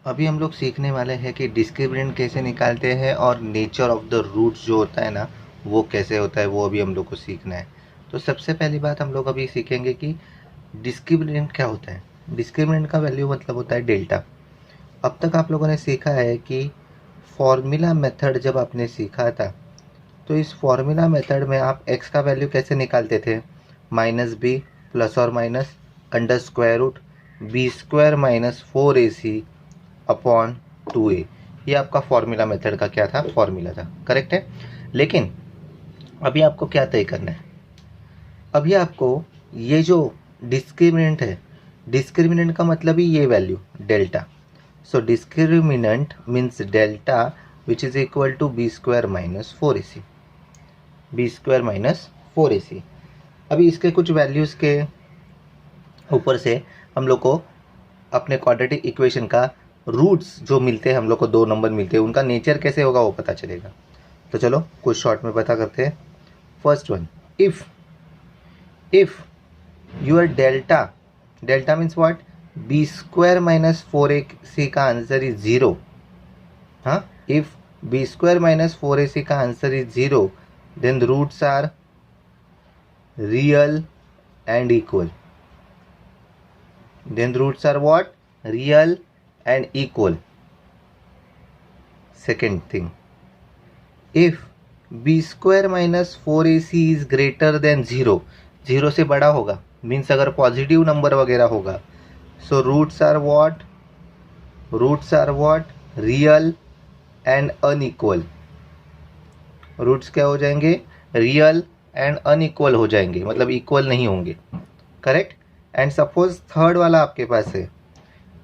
अभी हम लोग सीखने वाले हैं कि डिस्क्रिमिनेंट कैसे निकालते हैं और नेचर ऑफ द रूट्स जो होता है ना वो कैसे होता है, वो अभी हम लोग को सीखना है। तो सबसे पहली बात हम लोग अभी सीखेंगे कि डिस्क्रिमिनेंट क्या होता है। डिस्क्रिमिनेंट का वैल्यू मतलब होता है डेल्टा। अब तक आप लोगों ने सीखा है कि फॉर्मूला मेथड जब आपने सीखा था तो इस फॉर्मूला मेथड में आप एक्स का वैल्यू कैसे निकालते थे, माइनस बी प्लस और minus under square root B square minus 4ac upon 2a। ये आपका फॉर्मूला मेथड का क्या था, फॉर्मूला था, करेक्ट है। लेकिन अभी आपको क्या तय करना है, अभी आपको ये जो डिस्क्रिमिनेंट है, डिस्क्रिमिनेंट का मतलब ही ये value delta. So discriminant means delta which is equal to B square minus 4ac, B square minus 4ac। अभी इसके कुछ वैल्यूज़ के ऊपर से हम लोग को अपने क्वाड्रेटिक इक्वेशन का रूट्स जो मिलते हैं, हम लोग को 2 नंबर मिलते हैं, उनका नेचर कैसे होगा वो पता चलेगा। तो चलो कुछ शॉर्ट में पता करते हैं। First one, if your delta, delta means what, B square minus 4ac का आंसर इज 0। हाँ, if B square minus 4ac का answer is 0 then roots are real and equal. then roots are what, real and equal. Second thing, if b square minus 4ac is greater than 0, 0 से बड़ा होगा, means अगर positive number वगैरह होगा, so roots are what, real and unequal. Roots क्या हो जाएंगे, real and unequal हो जाएंगे, मतलब इक्वल नहीं होंगे, करेक्ट। एंड सपोज थर्ड वाला आपके पास है,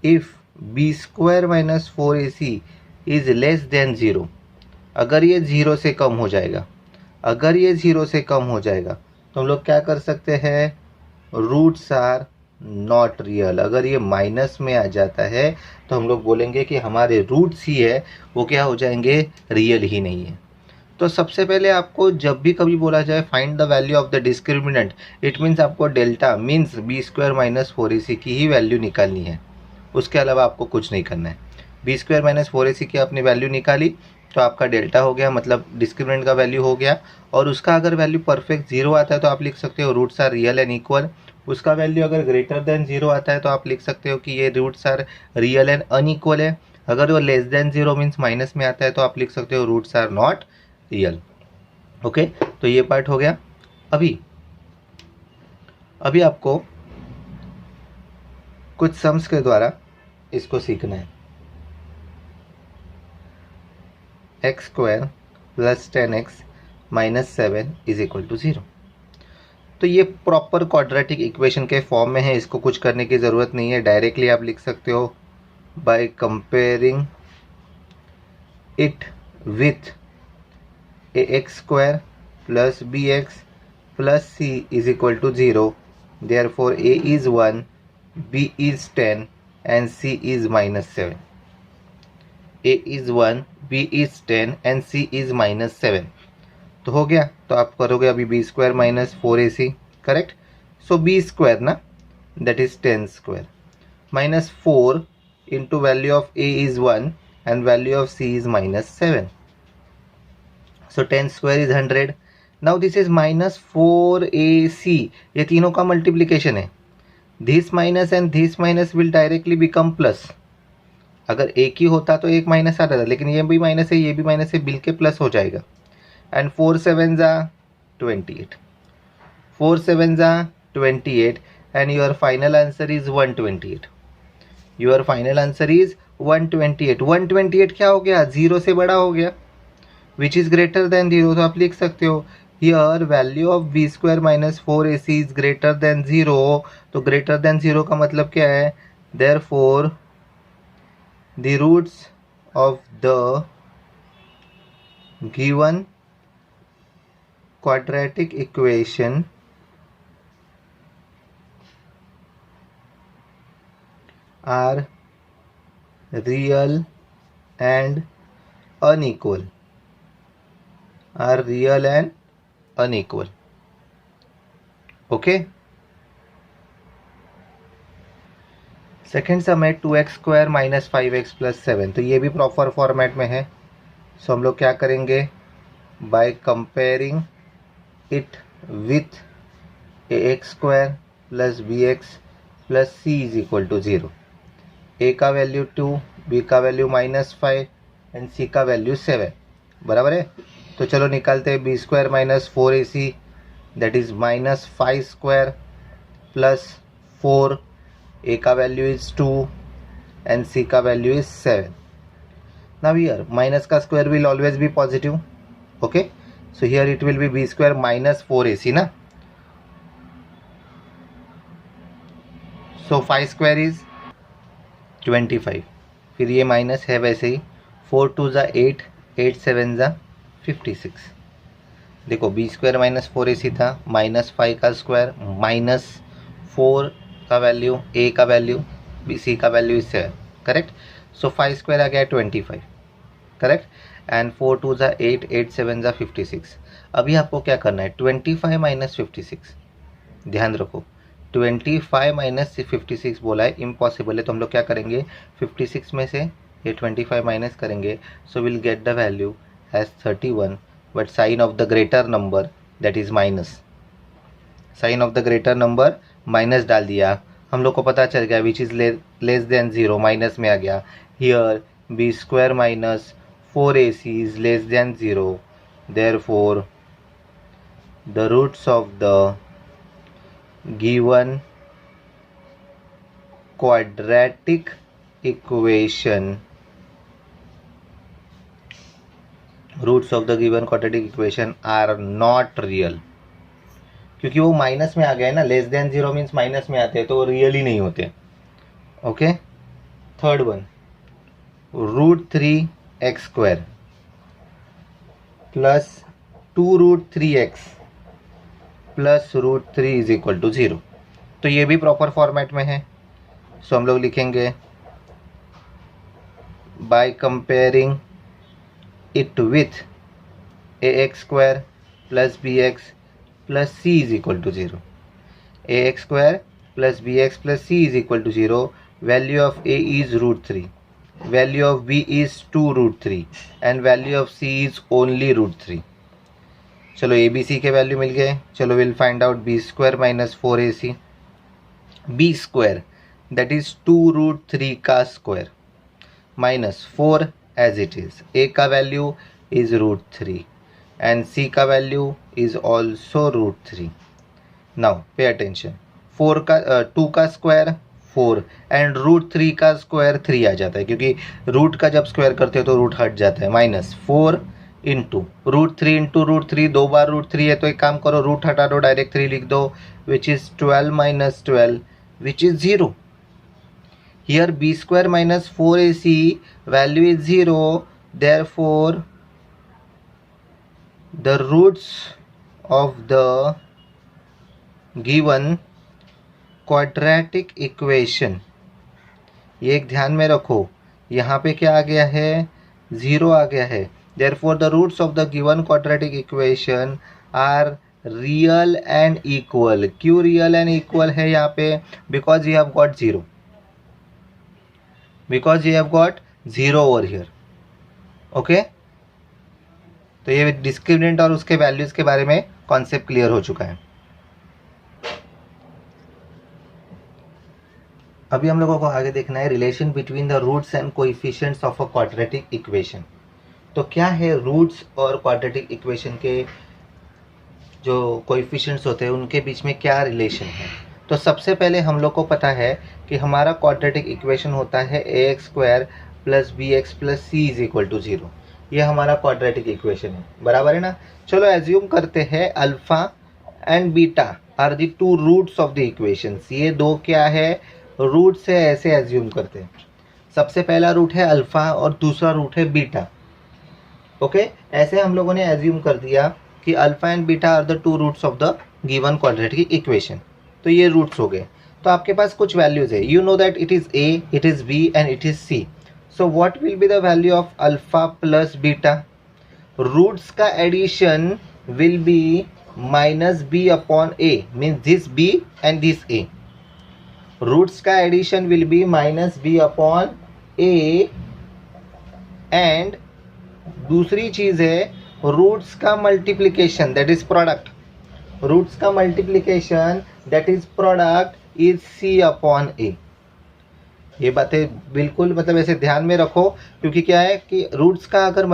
if B square minus 4ac is less than 0, अगर ये 0 से कम हो जाएगा, अगर ये 0 से कम हो जाएगा तो हम लोग क्या कर सकते हैं, रूट्स आर नॉट रियल। अगर ये माइनस में आ जाता है तो हम लोग बोलेंगे कि हमारे रूट्स ही है वो क्या हो जाएंगे, रियल ही नहीं है। तो सबसे पहले आपको जब भी कभी बोला जाए find the value of the discriminant, it means आपको delta means B square minus 4ac की ही वैल्यू निकालनी है, उसके अलावा आपको कुछ नहीं करना है। बी स्क्वायर माइनस 4ac की आपने वैल्यू निकाली तो आपका डेल्टा हो गया, मतलब डिस्क्रिमिनेंट का वैल्यू हो गया। और उसका अगर वैल्यू परफेक्ट 0 आता है तो आप लिख सकते हो roots are real and equal. उसका वैल्यू अगर ग्रेटर देन 0 आता है तो आप लिख सकते हो कि ये roots are real and unequal है। अगर वो लेस देन 0 मीन्स माइनस में आता है तो आप लिख सकते हो roots are not real. Okay, तो ये पार्ट हो गया। अभी अभी आपको कुछ सम्स के द्वारा इसको सीखना है। X square plus 10x minus 7 is equal to 0। तो ये प्रॉपर क्वाड्रेटिक इक्वेशन के फॉर्म में है, इसको कुछ करने की ज़रूरत नहीं है, डायरेक्टली आप लिख सकते हो by comparing it with A x square plus B x plus C is equal to 0, therefore a is 1, b is 10 and c is minus 7. a is 1, b is 10 and c is minus 7। तो हो गया, तो आप करोगे अभी B square minus 4ac, correct. So B square ना, that is 10 square minus 4 into value of a is 1 and value of c is minus 7। So 10 square is 100। Now this is minus 4ac, ये तीनों का multiplication है। This minus and this minus will directly become plus. अगर एक ही होता तो एक minus आता था, लेकिन ये भी माइनस है ये भी माइनस है, बिल के प्लस हो जाएगा। एंड 4 7 जा 28, 4 7 जा 28 and your final answer is 128। Your final answer is 128। 128 क्या हो गया, 0 से बड़ा हो गया, विच इज ग्रेटर देन 0। तो आप लिख सकते हो here value of B square minus 4ac is greater than 0। तो ग्रेटर देन 0 का मतलब क्या है, therefore the roots of the given quadratic equation are real and unequal, are real and unequal. Okay, second sum है 2x² minus 5x plus 7, तो ये भी proper format में है। सो हम लोग क्या करेंगे, by comparing it with ax² plus bx plus c is equal to 0। a का वैल्यू 2, b का वैल्यू -5 एंड c का वैल्यू 7, बराबर है। तो चलो निकालते हैं, b² minus 4ac that is -5² plus 4, a का वैल्यू इज 2 एंड c का value is 7। Now here minus का square will always be positive, okay, so here it will B b² minus 4ac ना, सो 5² इज 25, फिर ये minus है वैसे ही, 4 2 ज़ा 8, 8 7 ज़ा 56। देखो b² माइनस 4ac था, -5 का स्क्वायर माइनस 4 का वैल्यू, a का वैल्यू, c का वैल्यू इज 7, करेक्ट। सो 5² आ गया 25, करेक्ट, एंड 4 2 ज़ा 8, 8 7 ज़ा 56। अभी आपको क्या करना है, 25 माइनस 56, ध्यान रखो 25 माइनस 56 बोला है, इम्पॉसिबल है, तो हम लोग क्या करेंगे, 56 में से ये 25 माइनस करेंगे, so will get the value as 31, but sign of the greater number that is minus, sign of the greater number minus डाल दिया, हम लोग को पता चल गया which is less than 0, minus में आ गया। Here b² minus 4ac is less than 0, therefore the roots of the given quadratic equation, roots of the given quadratic equation are not real, क्योंकि वो माइनस में आ गया है ना, लेस देन 0 मीन्स माइनस में आते हैं, तो वो रियल ही नहीं होते, okay. Third one, √3x² plus 2√3x plus √3 is equal to 0, तो ये भी प्रॉपर फॉर्मेट में है। सो हम लोग लिखेंगे by comparing it with ax² plus bx plus c is equal to 0, ax² plus bx plus c is equal to 0, value of a is √3, value of b is 2√3 and value of c is only √3। चलो A B C के value मिल गए, चलो will find out b² minus 4ac, b² that is 2√3 का square minus 4 as it is, a का value is √3 and c का value is also √3। Now pay attention, 2 का square 4 and √3 का square 3 आ जाता है, क्योंकि रूट का जब स्क्वायर करते हो तो रूट हट जाता है, माइनस 4 इंटू √3 इंटू √3, 2 बार √3 है, तो एक काम करो रूट हटा दो, डायरेक्ट 3 लिख दो, which is 12 minus 12 which is 0। Here b² minus 4ac value is 0, therefore the roots of the given quadratic equation, ये एक ध्यान में रखो, यहाँ पे क्या आ गया है, 0 आ गया है, therefore the roots of the given quadratic equation are real and equal। क्यों real and equal है यहाँ पे, because you have got 0, because you have got 0 over here, okay। तो ये डिस्क्रिमिनेंट और उसके वैल्यूज के बारे में कॉन्सेप्ट क्लियर हो चुका है। अभी हम लोगों को आगे देखना है relation between the roots and coefficients of a quadratic equation. तो क्या है रूट्स और क्वाड्रेटिक इक्वेशन के जो कोएफिशिएंट्स होते हैं उनके बीच में क्या रिलेशन है। तो सबसे पहले हम लोग को पता है कि हमारा क्वाड्रेटिक इक्वेशन होता है ax² plus bx plus c is equal to 0। ये हमारा क्वाड्रेटिक इक्वेशन है, बराबर है ना। चलो एज्यूम करते हैं alpha and beta are the two roots of the equations. ये दो क्या है, रूट्स है, ऐसे एज्यूम करते हैं। सबसे पहला रूट है अल्फा और दूसरा रूट है बीटा, ओके। ऐसे हम लोगों ने एज्यूम कर दिया कि alpha and beta are the two roots of the given quadratic equation. तो ये रूट्स हो गए। तो आपके पास कुछ वैल्यूज है, you know that it is a, it is b and it is c। So what will be the value of alpha plus beta, roots का addition will be -b upon a, means this b and this a, रूट्स का addition will be minus B upon A, and दूसरी चीज है roots का multiplication that is product, roots का multiplication that is product is C upon ए। ये बातें बिल्कुल मतलब ऐसे ध्यान में रखो, क्योंकि क्या है कि रूट्स का अगर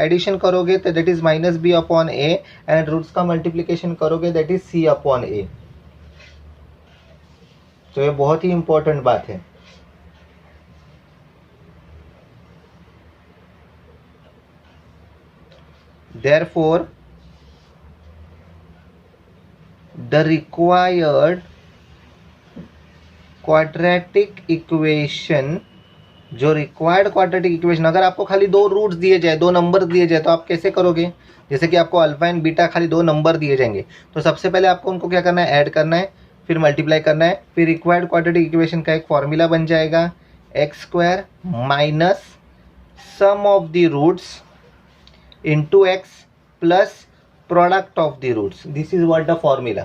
एडिशन करोगे तो that is minus B upon A, and roots का मल्टीप्लीकेशन करोगे that is C upon a. तो ये बहुत ही इंपॉर्टेंट बात है। Therefore, the required quadratic equation, जो रिक्वायर्ड क्वाड्रेटिक इक्वेशन, अगर आपको खाली दो रूट्स दिए जाए, दो नंबर दिए जाए, तो आप कैसे करोगे? जैसे कि आपको अल्फा एंड बीटा खाली दो नंबर दिए जाएंगे, तो सबसे पहले आपको उनको क्या करना है? ऐड करना है, फिर मल्टीप्लाई करना है, फिर रिक्वायर्ड क्वाड्रेटिक इक्वेशन का एक फॉर्मूला बन जाएगा x square minus sum of the roots into x plus product of the roots. This is what the formula,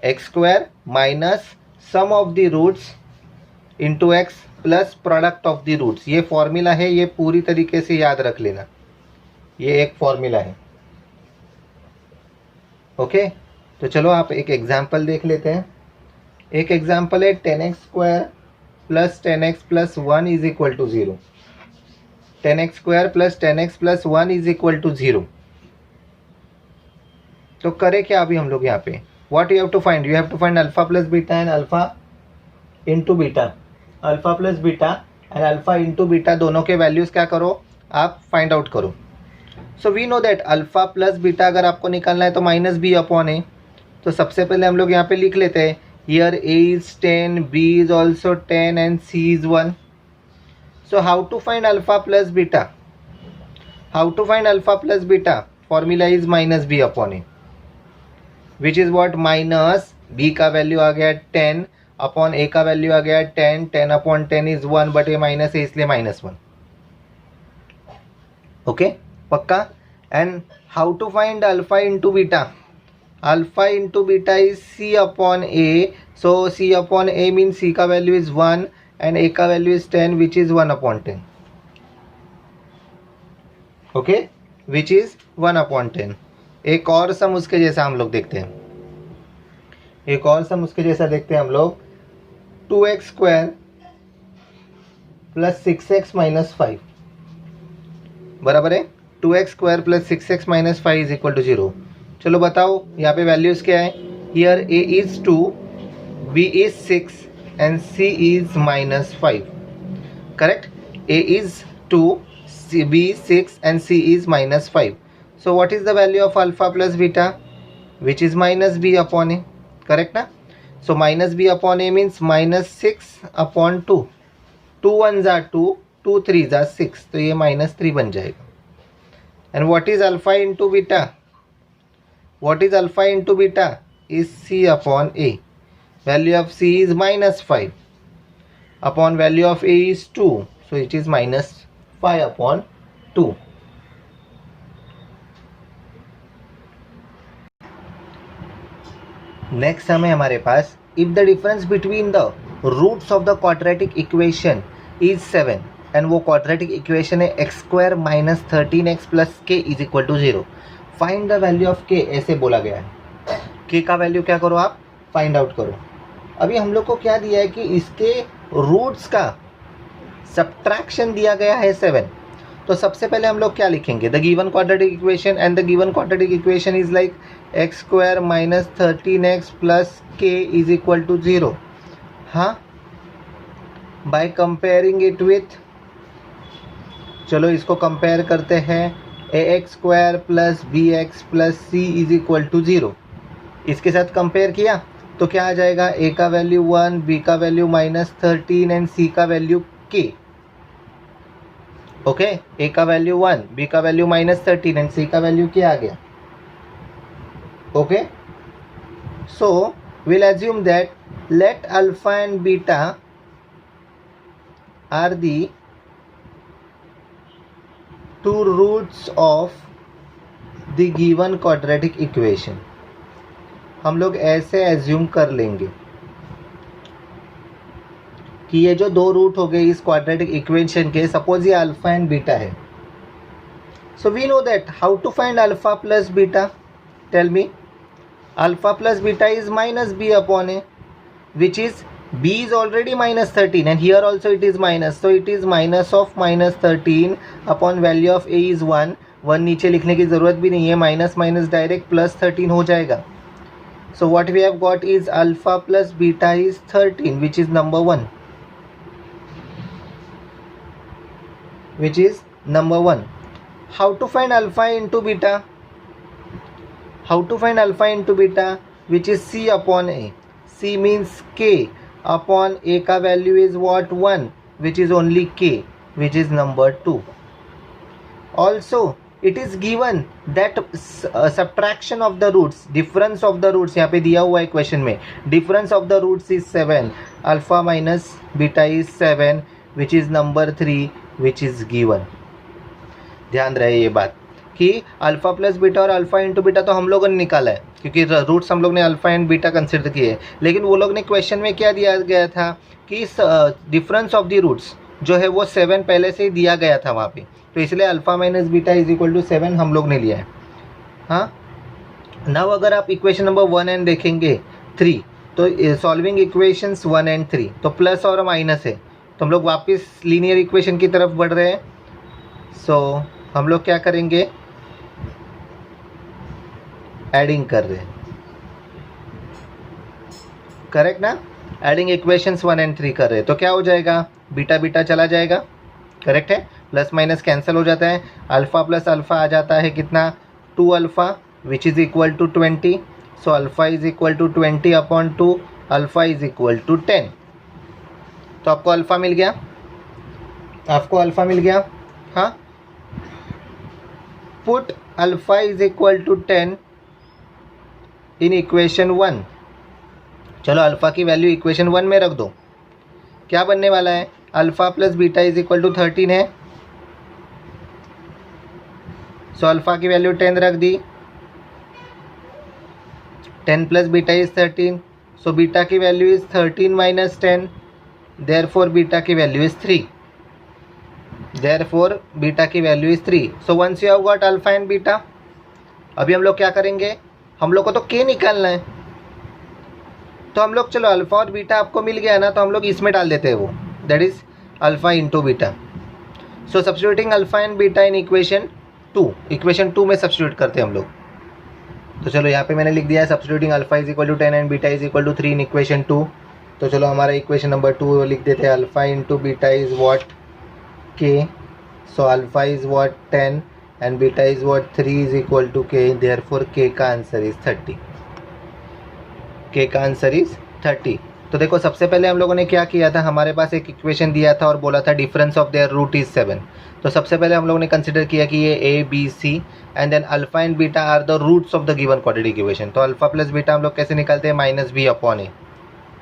x square minus sum of the roots into x plus product of the roots. ये formula है, ये पूरी तरीके से याद रख लेना, ये एक फॉर्मूला है। ओके, तो चलो आप एक एग्जांपल देख लेते हैं। एक एग्जांपल है 10x square plus 10x plus 1 is equal to 0। 10x square plus 10x plus 1 is equal to 0। तो करें क्या अभी हम लोग यहाँ पे? What you have to find? You have to find alpha plus beta and alpha into beta. Alpha plus beta and alpha into beta दोनों के वैल्यूज क्या करो? आप फाइंड आउट करो। So we know that alpha plus beta अगर आपको निकालना है तो माइनस बी अपॉन ए। तो सबसे पहले हम लोग यहाँ पे लिख लेते हैं, here a is 10, b is also 10 and c is 1। So how to find alpha plus beta? How to find alpha plus beta? Formula is minus b upon a, which is what? Minus b का value आ गया 10 upon a का value आ गया 10, 10 upon 10 is 1, but ये minus है इसलिए -1। Okay, पक्का? And how to find alpha into beta? Alpha into beta is c upon a, so c upon a means c का वैल्यू इज 1 and a का value is 10 which is 1 upon 10। Okay, which is 1 upon 10। एक और सम उसके जैसा हम लोग देखते हैं, एक और सम उसके जैसा देखते हैं हम लोग। 2x square plus 6x minus 5 बराबर है 2x square plus 6x minus 5 is equal to 0। चलो बताओ यहाँ पे वैल्यूज क्या है? Here a is 2, b is 6 and c is minus 5, correct? a is 2, b 6 and c is minus 5. So what is the value of alpha plus beta? Which is minus b upon a, correct na? So minus b upon a means minus 6 upon 2, 2 1s are 2, 2 3s are 6, तो ये minus 3 बन जाएगा। And what is alpha into beta? What is alpha into beta? Is c upon a. Value of c is minus 5 upon value of a is 2, so it is minus 5 upon 2। Next हमें हमारे पास if the difference between the roots of the quadratic equation is 7 and वो quadratic equation है x square minus 13x plus k is equal to 0, find the value of k, ऐसे बोला गया है। k का value क्या करो आप? फाइंड आउट करो। अभी हम लोग को क्या दिया है कि इसके रूट्स का सब्ट्रैक्शन दिया गया है 7। तो सबसे पहले हम लोग क्या लिखेंगे? The given quadratic equation, and the given quadratic equation is like x square minus 13x plus के इज इक्वल टू 0। हाँ, बाय कंपेयरिंग इट विथ, चलो इसको कंपेयर करते हैं, a x square plus B x plus C is equal to 0। इसके साथ compare किया तो क्या आ जाएगा? a का वैल्यू 1, b का वैल्यू -13 एंड c का वैल्यू k। ओके, a का वैल्यू 1, b का वैल्यू -13 एंड c का वैल्यू क्या आ गया? Okay, so will assume that let alpha and beta are the two roots of the given quadratic equation.,, 2 roots of the given quadratic equation. हम लोग ऐसे assume कर लेंगे। 2 roots of the given quadratic equation, हम लोग ऐसे assume कर लेंगे। 2 roots of the given quadratic equation, हम लोग ऐसे एज्यूम कर लेंगे। हम लोग ऐसे एज्यूम कर लेंगे। कि ये जो दो रूट हो गए इस क्वाड्रेटिक इक्वेशन के, सपोज ये अल्फा एंड बीटा है, so we know that how to find alpha plus beta. Tell me. Alpha plus beta is minus B upon a, which is b is already minus 13 and here also it is minus, so it is minus of minus 13 upon value of a is 1. 1 नीचे लिखने की ज़रूरत भी नहीं है, minus minus direct plus 13 हो जाएगा. So what we have got is alpha plus beta is 13, which is number 1. Which is number 1. How to find alpha into beta? How to find alpha into beta? Which is c upon a. C means k upon a का value is what? 1, which is only k, which is number 2. Also it is given that subtraction of the roots, difference of the roots यहाँ पे दिया हुआ है question में, difference of the roots is 7, alpha minus beta is 7, which is number 3, which is given. ध्यान रहे ये बात कि अल्फा प्लस बीटा और अल्फा इंटू बीटा तो हम लोगों ने निकाला है, क्योंकि रूट्स हम लोग ने अल्फा एंड बीटा कंसिडर किए, लेकिन वो लोग ने क्वेश्चन में क्या दिया गया था कि डिफरेंस ऑफ द रूट्स जो है वो 7 पहले से ही दिया गया था वहाँ पे, तो इसलिए alpha minus beta is equal to 7 हम लोग ने लिया है. हाँ, नाउ अगर आप इक्वेशन नंबर 1 एंड देखेंगे 3, तो सॉल्विंग इक्वेशंस 1 एंड 3, तो प्लस और माइनस है, तो हम लोग वापस लीनियर इक्वेशन की तरफ बढ़ रहे हैं. सो हम लोग क्या करेंगे, एडिंग कर रहे हैं, करेक्ट ना. एडिंग इक्वेशंस 1 एंड 3 कर रहे हैं, तो क्या हो जाएगा, बीटा बीटा चला जाएगा, करेक्ट है, प्लस माइनस कैंसिल हो जाता है, अल्फा प्लस अल्फा आ जाता है कितना, 2 alpha which is equal to 20. So alpha is equal to 20 upon 2, alpha is equal to 10. तो आपको अल्फा मिल गया, आपको अल्फा मिल गया. हाँ, put alpha is equal to 10 in equation 1. चलो अल्फा की वैल्यू इक्वेशन 1 में रख दो, क्या बनने वाला है, alpha plus beta is equal to 13 है. सो अल्फा की वैल्यू 10 रख दी, 10 plus beta is 13, so beta की value is 13 minus 10, therefore beta की वैल्यू इज 3. देयरफॉर बीटा की value is 3. So once you have got alpha and beta, अभी हम लोग क्या करेंगे, हम लोग को तो के निकालना है, तो हम लोग चलो अल्फा और बीटा आपको मिल गया ना, तो हम लोग इसमें डाल देते हैं वो, that is alpha into beta. So substituting alpha and beta in equation 2, equation 2 में सब्स्टिट्यूट करते हैं हम लोग. तो चलो यहाँ पे मैंने लिख दिया है substituting alpha is equal to 10 and beta is equal to 3 in equation 2. तो चलो हमारा इक्वेशन नंबर 2 लिख देते हैं, alpha into beta is what, के. So alpha is what 10 and beta is what, 3 is equal to k, therefore k का answer is 30. k का answer is 30. तो देखो सबसे पहले हम लोगों ने क्या किया था, हमारे पास एक इक्वेशन दिया था और बोला था difference of their root is 7. तो सबसे पहले हम लोगों ने कंसिडर किया कि ये a b c and then alpha and beta are the roots of the given quadratic equation. तो अल्फा प्लस बीटा हम लोग कैसे निकालते हैं, minus B upon a,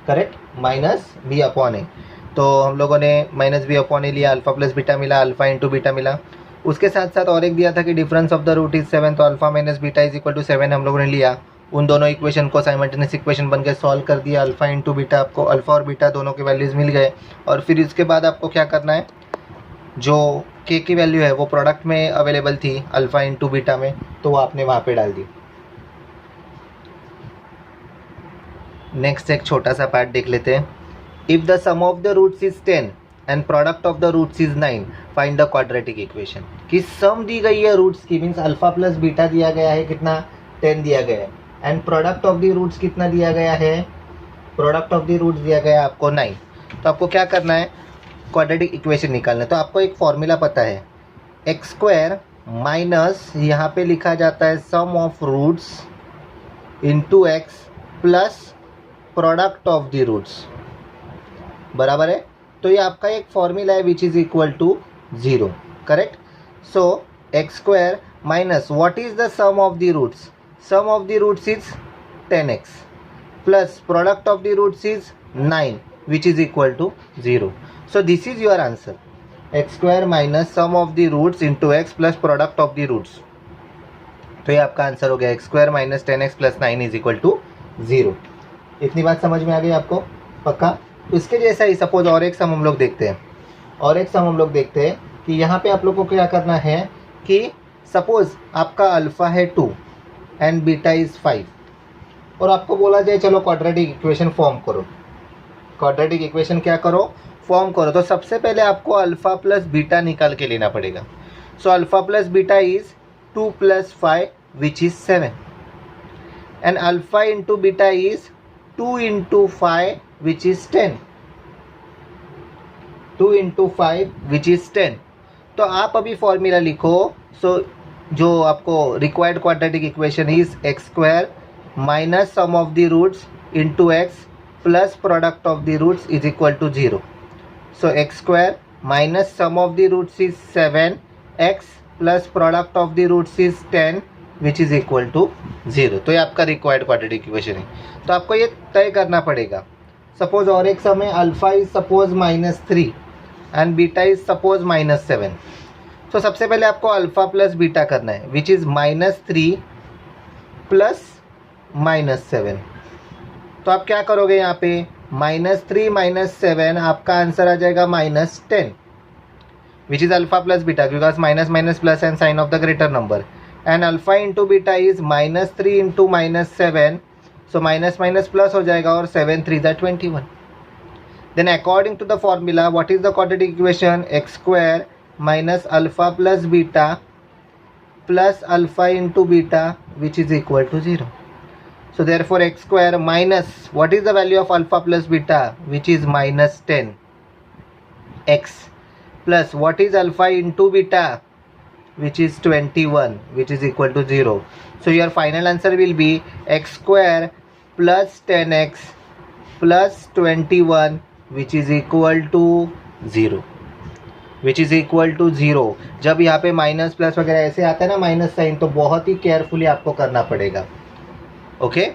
correct, minus B upon a. तो हम लोगों ने माइनस बी अपॉन ए लिया, अल्फा प्लस बीटा मिला, अल्फा इंटू बीटा मिला. उसके साथ साथ और एक दिया था कि difference of the root is 7, तो alpha minus beta is equal to 7 हम लोगों ने लिया. उन दोनों इक्वेशन को साइमल्टेनियस इक्वेशन बन के सॉल्व कर दिया, अल्फा इंटू बीटा, आपको अल्फा और बीटा दोनों के वैल्यूज़ मिल गए. और फिर इसके बाद आपको क्या करना है, जो के की वैल्यू है वो प्रोडक्ट में अवेलेबल थी अल्फा इंटू बीटा में, तो वो आपने वहाँ पे डाल दी. नेक्स्ट एक छोटा सा पार्ट देख लेते हैं. If the sum of the roots is 10 and product of the roots is 9, find the quadratic equation. कि सम दी गई है रूट्स की, मीन्स अल्फा प्लस बीटा दिया गया है कितना, 10 दिया गया है, and product of the roots कितना दिया गया है, प्रोडक्ट ऑफ द रूट्स दिया गया है आपको 9. तो आपको क्या करना है, क्वाड्रेटिक इक्वेशन निकालना है. तो आपको एक फॉर्मूला पता है, एक्स स्क्वायर माइनस यहाँ पे लिखा जाता है sum of roots into x plus product of the roots, बराबर है. तो ये आपका एक फॉर्मूला है which is equal to 0, correct. So x square minus what is the sum of the roots, sum of the roots is 10x plus product of the roots is 9 which is equal to 0. So this is your answer, x square minus sum of the roots into x plus product of the roots. तो ये आपका answer हो गया, x square minus 10x plus 9 is equal to 0. इतनी बात समझ में आ गई आपको, पक्का. उसके जैसा ही सपोज और एक सम हम लोग देखते हैं, और एक सम हम लोग देखते हैं कि यहाँ पे आप लोग को क्या करना है कि सपोज आपका अल्फ़ा है 2 एंड बीटा इज़ 5 और आपको बोला जाए चलो क्वाड्रेटिक इक्वेशन फॉर्म करो। क्वाड्रेटिक इक्वेशन क्या करो, फॉर्म करो। तो सबसे पहले आपको अल्फ़ा प्लस बीटा निकाल के लेना पड़ेगा। So alpha plus beta is 2 + 5 which is 7 and alpha into beta is 2 × 5 which is 10। 2 × 5 which is 10। तो आप अभी फॉर्मूला लिखो। सो जो आपको required quadratic equation is x² minus sum of the roots into x plus product of the roots is equal to 0। So x² minus sum of the roots is 7x plus product of the roots is 10 which is equal to 0। तो ये आपका required quadratic equation है। तो आपको ये तय करना पड़ेगा। सपोज और एक समय alpha is suppose -3 and beta is suppose -7। तो सबसे पहले आपको अल्फ़ा प्लस बीटा करना है विच इज़ -3 प्लस -7। तो आप क्या करोगे यहाँ पे, -3 - 7 आपका आंसर आ जाएगा -10 which is alpha plus beta because minus minus plus and sign of the greater number and alpha into beta is -3 × -7। So minus minus plus हो जाएगा और 7 × 3 = 21। Then according to the formula, what is the quadratic equation? x² minus alpha plus beta plus alpha into beta which is equal to 0. So therefore x² minus, what is the value of alpha plus beta, which is -10 x, plus what is alpha into beta, which is 21, which is equal to 0. So your final answer will be x² plus 10x plus 21 which is equal to 0। Which is equal to 0। जब यहाँ पे minus plus वगैरह ऐसे आता है ना minus sign, तो बहुत ही केयरफुली आपको करना पड़ेगा। ओके।